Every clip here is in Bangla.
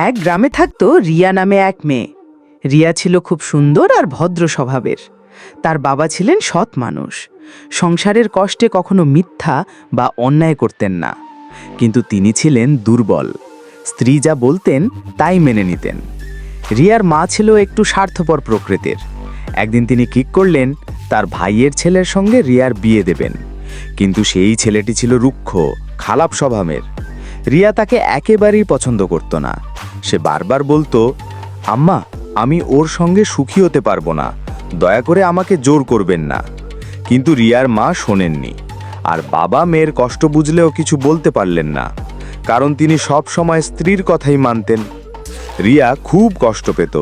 এক গ্রামে থাকতো রিয়া নামে এক মেয়ে। রিয়া ছিল খুব সুন্দর আর ভদ্র স্বভাবের। তার বাবা ছিলেন সৎ মানুষ, সংসারের কষ্টে কখনো মিথ্যা বা অন্যায় করতেন না। কিন্তু তিনি ছিলেন দুর্বল, স্ত্রী যা বলতেন তাই মেনে নিতেন। রিয়ার মা ছিল একটু স্বার্থপর প্রকৃতির। একদিন তিনি ঠিক করলেন তার ভাইয়ের ছেলের সঙ্গে রিয়ার বিয়ে দেবেন, কিন্তু সেই ছেলেটি ছিল রুক্ষ, খারাপ স্বভাবের। রিয়া তাকে একেবারেই পছন্দ করত না। সে বারবার বলতো, আম্মা, আমি ওর সঙ্গে সুখী হতে পারবো না, দয়া করে আমাকে জোর করবেন না। কিন্তু রিয়ার মা শোনেননি, আর বাবা মেয়ের কষ্ট বুঝলেও কিছু বলতে পারলেন না, কারণ তিনি সব সময় স্ত্রীর কথাই মানতেন। রিয়া খুব কষ্ট পেত,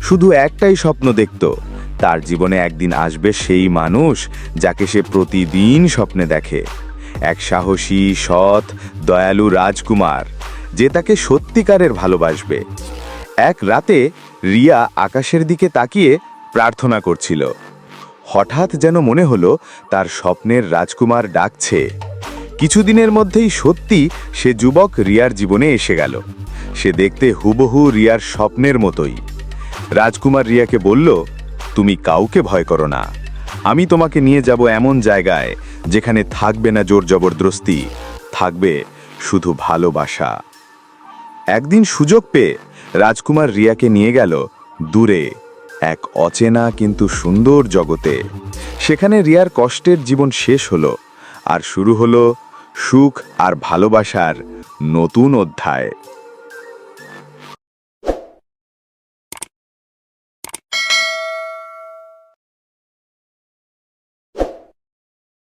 শুধু একটাই স্বপ্ন দেখত, তার জীবনে একদিন আসবে সেই মানুষ যাকে সে প্রতিদিন স্বপ্নে দেখে, এক সাহসী, সৎ, দয়ালু রাজকুমার, যে তাকে সত্যিকারের ভালোবাসবে। এক রাতে রিয়া আকাশের দিকে তাকিয়ে প্রার্থনা করছিল। হঠাৎ যেন মনে হলো তার স্বপ্নের রাজকুমার ডাকছে। কিছুদিনের মধ্যেই সত্যি সে যুবক রিয়ার জীবনে এসে গেল। সে দেখতে হুবহু রিয়ার স্বপ্নের মতোই। রাজকুমার রিয়াকে বলল, তুমি কাউকে ভয় করো না, আমি তোমাকে নিয়ে যাব এমন জায়গায় যেখানে থাকবে না জোর জবরদস্তি, থাকবে শুধু ভালোবাসা। একদিন সুযোগ পেয়ে রাজকুমার রিয়াকে নিয়ে গেল দূরে, এক অচেনা কিন্তু সুন্দর জগতে। সেখানে রিয়ার কষ্টের জীবন শেষ হলো, আর শুরু হলো সুখ আর ভালোবাসার নতুন অধ্যায়।